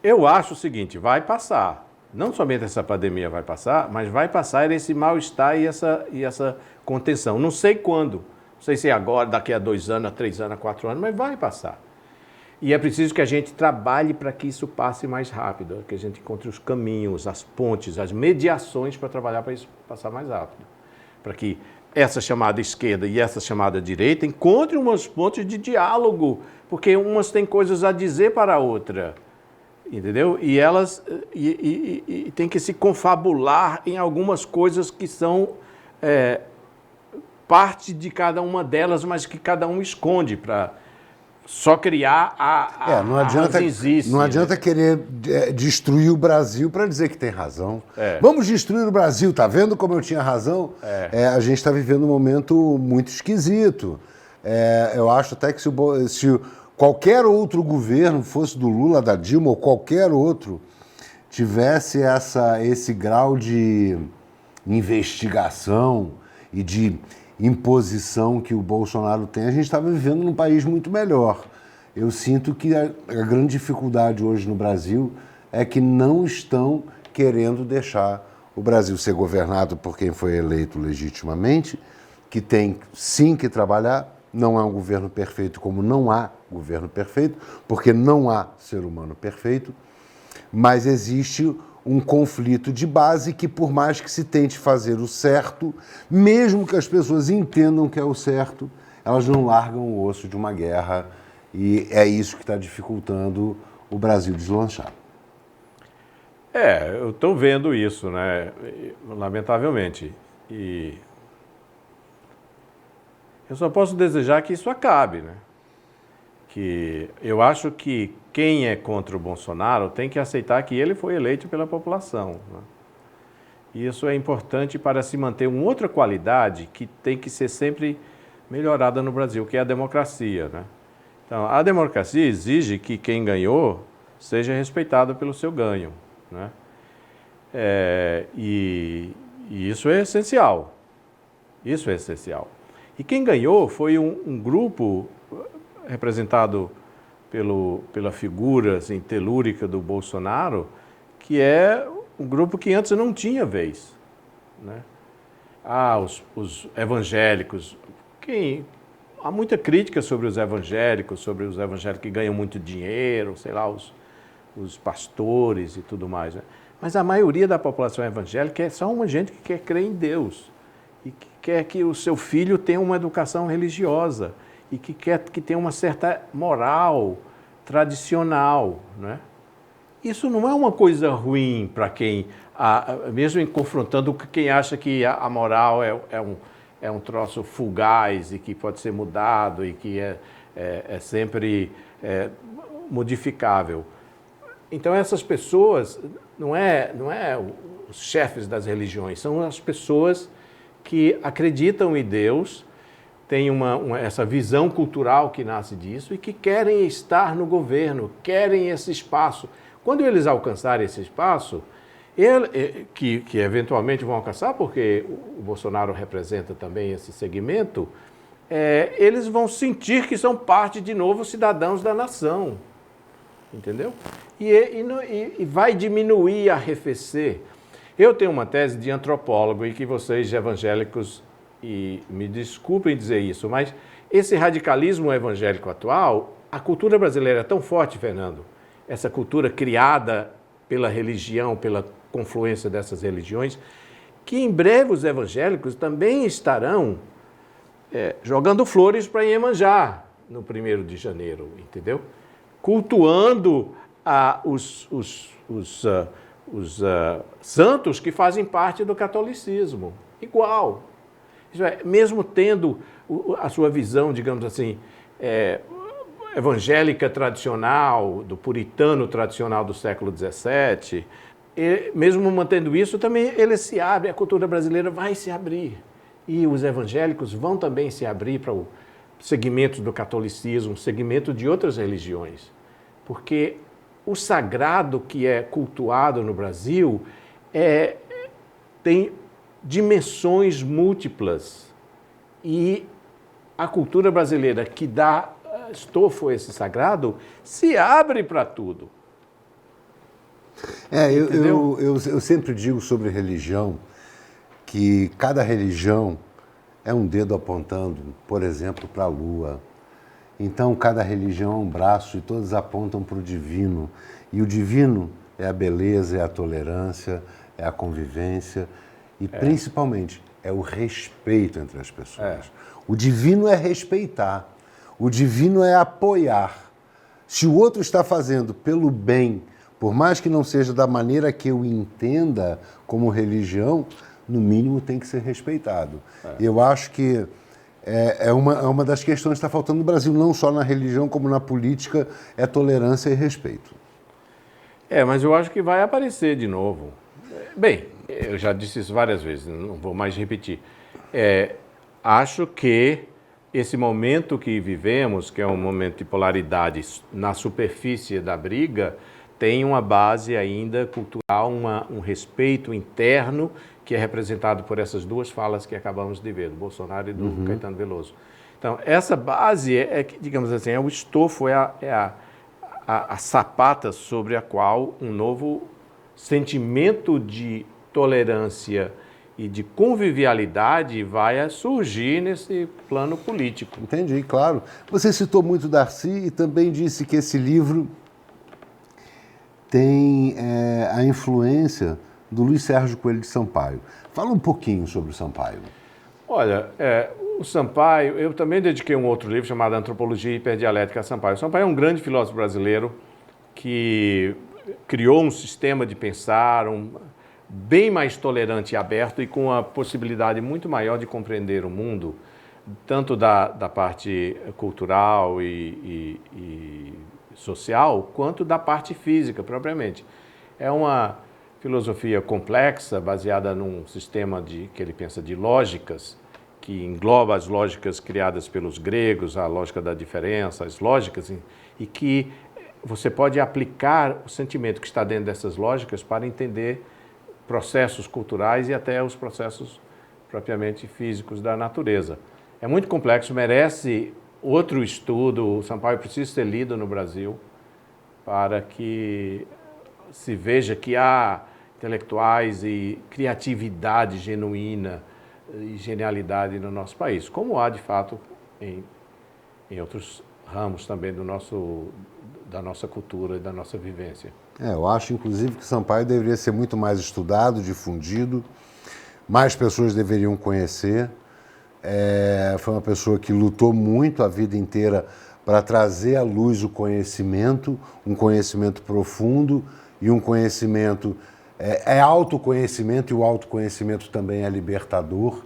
eu acho o seguinte, vai passar. Não somente essa pandemia vai passar, mas vai passar esse mal-estar e essa contenção. Não sei quando, não sei se é agora, daqui a 2 anos, a 3 anos, a 4 anos, mas vai passar. E é preciso que a gente trabalhe para que isso passe mais rápido, que a gente encontre os caminhos, as pontes, as mediações para trabalhar para isso passar mais rápido. Para que essa chamada esquerda e essa chamada direita encontrem umas pontes de diálogo, porque umas têm coisas a dizer para a outra. Entendeu? E elas têm que se confabular em algumas coisas que são parte de cada uma delas, mas que cada um esconde para só criar Não adianta, razzizice, não adianta né? querer destruir o Brasil para dizer que tem razão. Vamos destruir o Brasil, tá vendo como eu tinha razão? A gente está vivendo um momento muito esquisito. Eu acho até que se qualquer outro governo, fosse do Lula, da Dilma ou qualquer outro, tivesse esse grau de investigação e de imposição que o Bolsonaro tem, a gente estava vivendo num país muito melhor. Eu sinto que a grande dificuldade hoje no Brasil é que não estão querendo deixar o Brasil ser governado por quem foi eleito legitimamente, que tem sim que trabalhar. Não é um governo perfeito, como não há governo perfeito, porque não há ser humano perfeito, mas existe um conflito de base que, por mais que se tente fazer o certo, mesmo que as pessoas entendam que é o certo, elas não largam o osso de uma guerra, e é isso que está dificultando o Brasil deslanchar. Eu estou vendo isso, né? Lamentavelmente. E eu só posso desejar que isso acabe, né? Que eu acho que quem é contra o Bolsonaro tem que aceitar que ele foi eleito pela população, né? E isso é importante para se manter uma outra qualidade que tem que ser sempre melhorada no Brasil, que é a democracia, né? Então, a democracia exige que quem ganhou seja respeitado pelo seu ganho, né? E isso é essencial. Isso é essencial. E quem ganhou foi um grupo representado pela figura assim, telúrica do Bolsonaro, que é um grupo que antes não tinha vez, né? Os evangélicos. Há muita crítica sobre os evangélicos que ganham muito dinheiro, sei lá, os pastores e tudo mais, né? Mas a maioria da população evangélica é só uma gente que quer crer em Deus e que quer que o seu filho tenha uma educação religiosa e que quer que tenha uma certa moral tradicional, né? Isso não é uma coisa ruim para quem, mesmo confrontando quem acha que a moral é um troço fugaz e que pode ser mudado e que é sempre modificável. Então essas pessoas não é os chefes das religiões, são as pessoas que acreditam em Deus, têm essa visão cultural que nasce disso e que querem estar no governo, querem esse espaço. Quando eles alcançarem esse espaço, que eventualmente vão alcançar, porque o Bolsonaro representa também esse segmento, eles vão sentir que são parte de novo cidadãos da nação, entendeu? E vai diminuir, arrefecer. Eu tenho uma tese de antropólogo e que vocês evangélicos, e me desculpem dizer isso, mas esse radicalismo evangélico atual, a cultura brasileira é tão forte, Fernando, essa cultura criada pela religião, pela confluência dessas religiões, que em breve os evangélicos também estarão jogando flores para Iemanjá no 1º de janeiro, entendeu? Cultuando os santos que fazem parte do catolicismo, igual. Isso é, mesmo tendo a sua visão, digamos assim, evangélica tradicional, do puritano tradicional do século XVII, mesmo mantendo isso, também ele se abre, a cultura brasileira vai se abrir. E os evangélicos vão também se abrir para o segmento do catolicismo, segmento de outras religiões. Porque o sagrado que é cultuado no Brasil tem dimensões múltiplas. E a cultura brasileira que dá estofo a esse sagrado se abre para tudo. Eu sempre digo sobre religião que cada religião é um dedo apontando, por exemplo, para a lua. Então, cada religião é um braço e todas apontam para o divino. E o divino é a beleza, é a tolerância, é a convivência e, principalmente, é o respeito entre as pessoas. O divino é respeitar, o divino é apoiar. Se o outro está fazendo pelo bem, por mais que não seja da maneira que eu entenda como religião, no mínimo tem que ser respeitado. E eu acho que é uma das questões que está faltando no Brasil, não só na religião como na política, é tolerância e respeito. Mas eu acho que vai aparecer de novo. Bem, eu já disse isso várias vezes, não vou mais repetir. Acho que esse momento que vivemos, que é um momento de polaridade na superfície da briga, tem uma base ainda cultural, um respeito interno que é representado por essas duas falas que acabamos de ver, do Bolsonaro e do Caetano Veloso. Então, essa base digamos assim, é o estofo, a sapata sobre a qual um novo sentimento de tolerância e de convivialidade vai surgir nesse plano político. Entendi, claro. Você citou muito Darcy e também disse que esse livro tem a influência do Luiz Sérgio Coelho de Sampaio. Fala um pouquinho sobre o Sampaio. Olha, o Sampaio, eu também dediquei um outro livro chamado Antropologia Hiperdialética a Sampaio. O Sampaio é um grande filósofo brasileiro que criou um sistema de pensar bem mais tolerante e aberto e com a possibilidade muito maior de compreender o mundo, tanto da parte cultural e social, quanto da parte física, propriamente. É uma filosofia complexa, baseada num sistema que ele pensa de lógicas, que engloba as lógicas criadas pelos gregos, a lógica da diferença, as lógicas, e que você pode aplicar o sentimento que está dentro dessas lógicas para entender processos culturais e até os processos propriamente físicos da natureza. É muito complexo, merece outro estudo. O Sampaio precisa ser lido no Brasil para que se veja que há intelectuais e criatividade genuína e genialidade no nosso país, como há, de fato, em outros ramos também da nossa cultura e da nossa vivência. Eu acho, inclusive, que Sampaio deveria ser muito mais estudado, difundido, mais pessoas deveriam conhecer. Foi uma pessoa que lutou muito a vida inteira para trazer à luz o conhecimento, um conhecimento profundo e um conhecimento... autoconhecimento, e o autoconhecimento também é libertador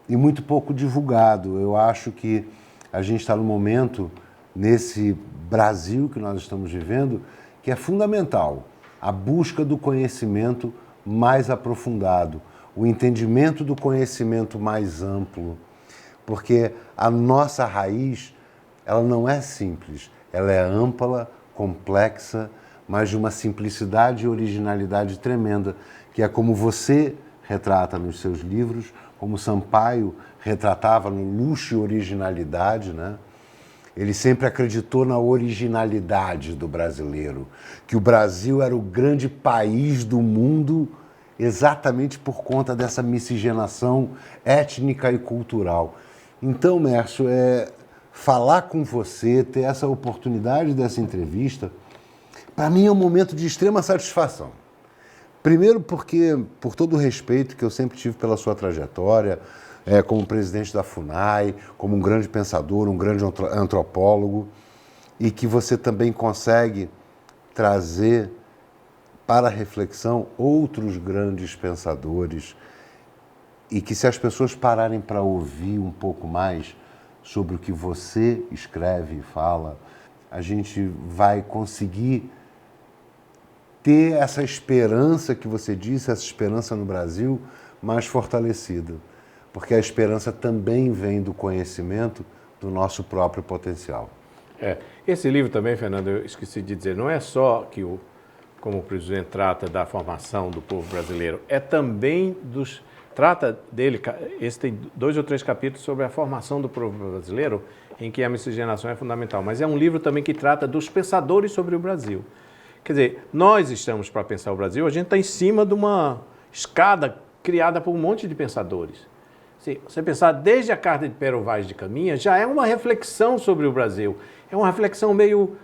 e muito pouco divulgado. Eu acho que a gente está num momento, nesse Brasil que nós estamos vivendo, que é fundamental a busca do conhecimento mais aprofundado, o entendimento do conhecimento mais amplo, porque a nossa raiz, ela não é simples, ela é ampla, complexa, mas de uma simplicidade e originalidade tremenda, que é como você retrata nos seus livros, como Sampaio retratava no luxo e originalidade, né? Ele sempre acreditou na originalidade do brasileiro, que o Brasil era o grande país do mundo exatamente por conta dessa miscigenação étnica e cultural. Então, Mércio, falar com você, ter essa oportunidade dessa entrevista, para mim é um momento de extrema satisfação. Primeiro porque, por todo o respeito que eu sempre tive pela sua trajetória, como presidente da FUNAI, como um grande pensador, um grande antropólogo, e que você também consegue trazer para a reflexão outros grandes pensadores, e que se as pessoas pararem para ouvir um pouco mais sobre o que você escreve e fala, a gente vai conseguir ter essa esperança que você disse, essa esperança no Brasil mais fortalecida. Porque a esperança também vem do conhecimento do nosso próprio potencial. Esse livro também, Fernando, eu esqueci de dizer, não é só que como o presidente trata da formação do povo brasileiro, é também trata dele, esse tem 2 ou 3 capítulos sobre a formação do povo brasileiro, em que a miscigenação é fundamental, mas é um livro também que trata dos pensadores sobre o Brasil. Quer dizer, nós estamos para pensar o Brasil, a gente está em cima de uma escada criada por um monte de pensadores. Se você pensar desde a carta de Pero Vaz de Caminha, já é uma reflexão sobre o Brasil. É uma reflexão meio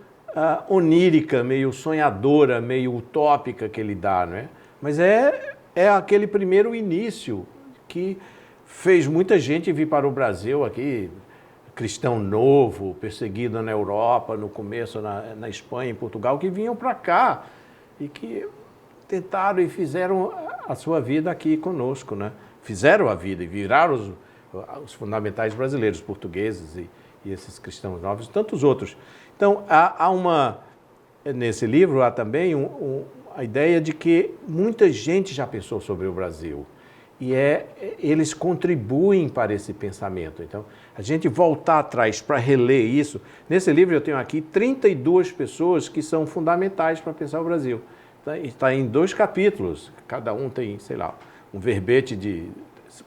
onírica, meio sonhadora, meio utópica que ele dá, não é? Mas é aquele primeiro início que fez muita gente vir para o Brasil aqui, cristão novo, perseguido na Europa, no começo na Espanha, em Portugal, que vinham para cá e que tentaram e fizeram a sua vida aqui conosco, né? Fizeram a vida e viraram os fundamentais brasileiros, portugueses e esses cristãos novos, e tantos outros. Então, nesse livro há também a ideia de que muita gente já pensou sobre o Brasil e eles contribuem para esse pensamento. Então, a gente voltar atrás para reler isso. Nesse livro eu tenho aqui 32 pessoas que são fundamentais para pensar o Brasil. Está em 2 capítulos, cada um tem, sei lá, um verbete de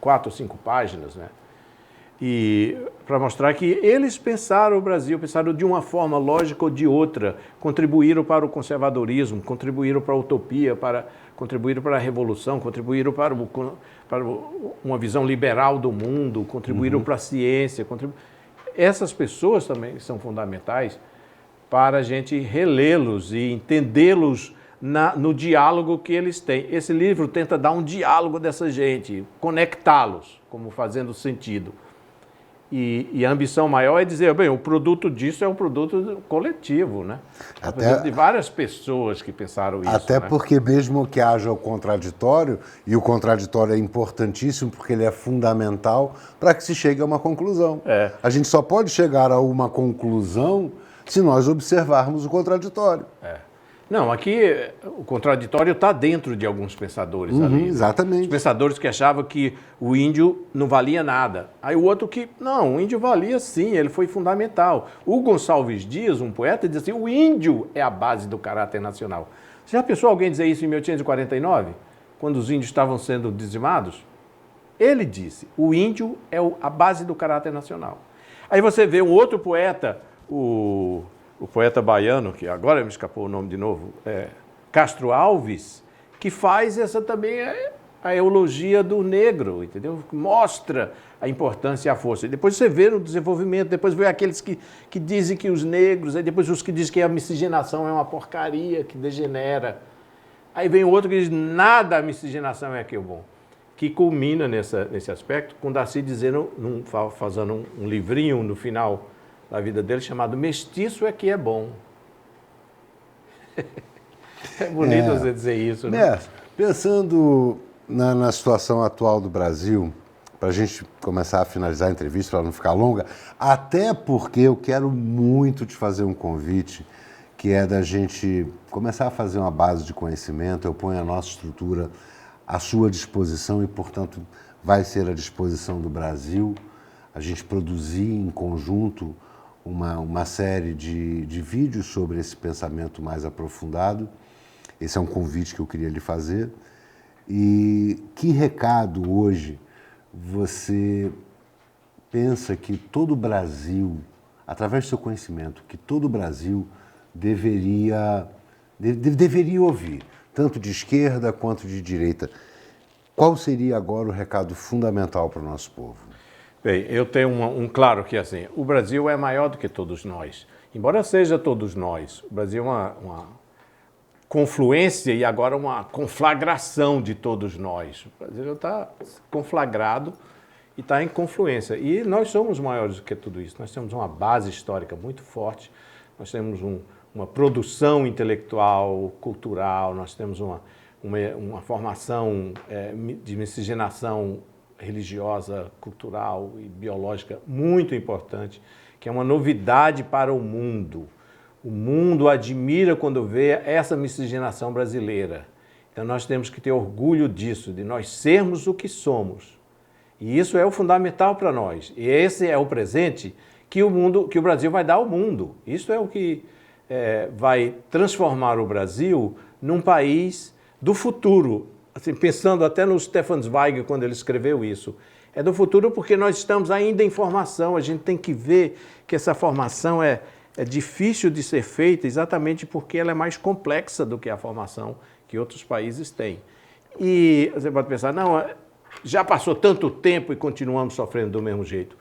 4 ou 5 páginas, né? E para mostrar que eles pensaram o Brasil, pensaram de uma forma lógica ou de outra, contribuíram para o conservadorismo, contribuíram para a utopia, contribuíram para a revolução, contribuíram para uma visão liberal do mundo, contribuíram para a ciência. Essas pessoas também são fundamentais para a gente relê-los e entendê-los no diálogo que eles têm. Esse livro tenta dar um diálogo dessa gente, conectá-los, como fazendo sentido. E a ambição maior é dizer, bem, o produto disso é um produto coletivo, né? De várias pessoas que pensaram isso. Até né? Porque mesmo que haja o contraditório, e o contraditório é importantíssimo porque ele é fundamental para que se chegue a uma conclusão. A gente só pode chegar a uma conclusão se nós observarmos o contraditório. Não, aqui o contraditório está dentro de alguns pensadores ali. Exatamente. Os pensadores que achavam que o índio não valia nada. Aí o outro que, não, o índio valia sim, ele foi fundamental. O Gonçalves Dias, um poeta, diz assim, o índio é a base do caráter nacional. Você já pensou alguém dizer isso em 1849, quando os índios estavam sendo dizimados? Ele disse, o índio é a base do caráter nacional. Aí você vê um outro poeta, o poeta baiano, que agora me escapou o nome de novo, Castro Alves, que faz essa também a eulogia do negro, entendeu? Mostra a importância e a força. E depois você vê no desenvolvimento, depois vê aqueles que dizem que os negros, aí depois os que dizem que a miscigenação é uma porcaria, que degenera. Aí vem o outro que diz, nada a miscigenação é aquilo bom. Que culmina nesse aspecto, com Darcy dizendo, fazendo um livrinho no final da vida dele, chamado Mestiço é que é bom. É bonito você dizer isso, né? Pensando na situação atual do Brasil, para a gente começar a finalizar a entrevista, para não ficar longa, até porque eu quero muito te fazer um convite, que é da gente começar a fazer uma base de conhecimento. Eu ponho a nossa estrutura à sua disposição e, portanto, vai ser à disposição do Brasil. A gente produzir em conjunto uma série de vídeos sobre esse pensamento mais aprofundado. Esse é um convite que eu queria lhe fazer. E que recado hoje você pensa que todo o Brasil, através do seu conhecimento, que todo o Brasil deveria ouvir, tanto de esquerda quanto de direita? Qual seria agora o recado fundamental para o nosso povo? Bem, eu tenho claro que assim, o Brasil é maior do que todos nós. Embora seja todos nós, o Brasil é uma confluência e agora uma conflagração de todos nós. O Brasil está conflagrado e está em confluência. E nós somos maiores do que tudo isso. Nós temos uma base histórica muito forte, nós temos uma produção intelectual, cultural, nós temos uma formação de miscigenação religiosa, cultural e biológica muito importante, que é uma novidade para o mundo. O mundo admira quando vê essa miscigenação brasileira. Então nós temos que ter orgulho disso, de nós sermos o que somos. E isso é o fundamental para nós. E esse é o presente que o Brasil vai dar ao mundo. Isso é o que vai transformar o Brasil num país do futuro. Assim, pensando até no Stefan Zweig, quando ele escreveu isso. É do futuro porque nós estamos ainda em formação. A gente tem que ver que essa formação é difícil de ser feita exatamente porque ela é mais complexa do que a formação que outros países têm. E você pode pensar, não, já passou tanto tempo e continuamos sofrendo do mesmo jeito.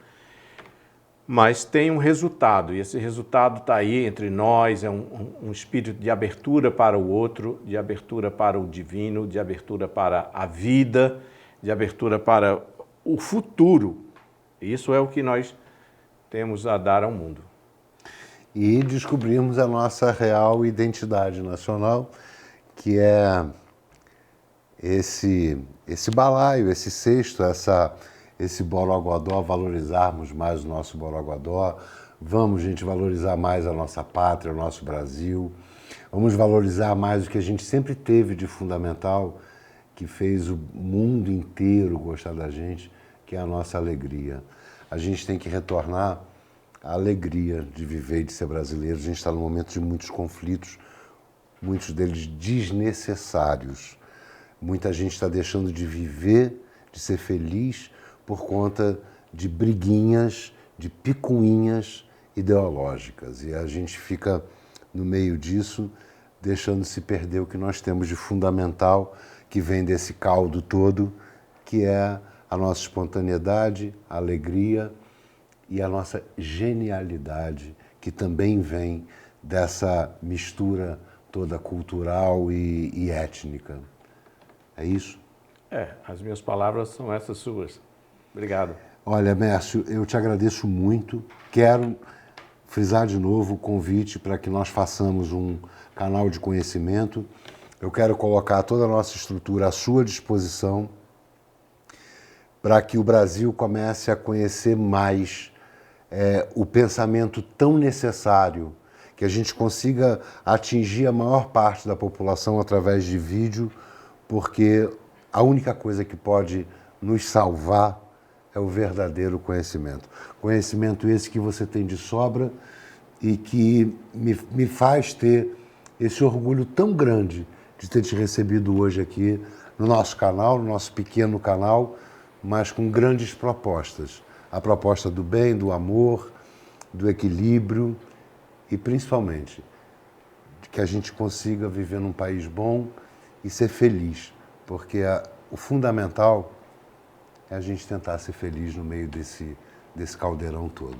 Mas tem um resultado, e esse resultado está aí entre nós, é um espírito de abertura para o outro, de abertura para o divino, de abertura para a vida, de abertura para o futuro. Isso é o que nós temos a dar ao mundo. E descobrimos a nossa real identidade nacional, que é esse balaio, esse cesto, esse borogodó, valorizarmos mais o nosso borogodó. Vamos, gente, valorizar mais a nossa pátria, o nosso Brasil. Vamos valorizar mais o que a gente sempre teve de fundamental, que fez o mundo inteiro gostar da gente, que é a nossa alegria. A gente tem que retornar à alegria de viver e de ser brasileiro. A gente está num momento de muitos conflitos, muitos deles desnecessários. Muita gente está deixando de viver, de ser feliz, por conta de briguinhas, de picuinhas ideológicas. E a gente fica no meio disso, deixando se perder o que nós temos de fundamental, que vem desse caldo todo, que é a nossa espontaneidade, a alegria e a nossa genialidade, que também vem dessa mistura toda cultural e étnica. É isso? As minhas palavras são essas suas. Obrigado. Olha, Mércio, eu te agradeço muito. Quero frisar de novo o convite para que nós façamos um canal de conhecimento. Eu quero colocar toda a nossa estrutura à sua disposição para que o Brasil comece a conhecer mais o pensamento tão necessário, que a gente consiga atingir a maior parte da população através de vídeo, porque a única coisa que pode nos salvar é o verdadeiro conhecimento. Conhecimento esse que você tem de sobra e que me faz ter esse orgulho tão grande de ter te recebido hoje aqui no nosso canal, no nosso pequeno canal, mas com grandes propostas. A proposta do bem, do amor, do equilíbrio e, principalmente, de que a gente consiga viver num país bom e ser feliz, porque o fundamental é a gente tentar ser feliz no meio desse caldeirão todo.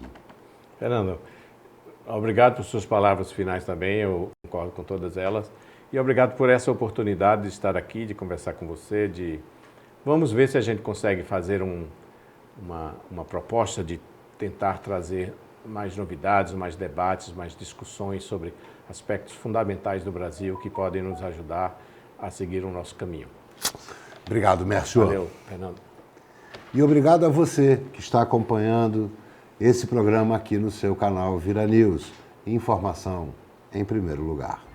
Fernando, obrigado por suas palavras finais também, eu concordo com todas elas. E obrigado por essa oportunidade de estar aqui, de conversar com você, Vamos ver se a gente consegue fazer uma proposta de tentar trazer mais novidades, mais debates, mais discussões sobre aspectos fundamentais do Brasil que podem nos ajudar a seguir o nosso caminho. Obrigado, Mércio. Valeu, Fernando. E obrigado a você que está acompanhando esse programa aqui no seu canal Vira News. Informação em primeiro lugar.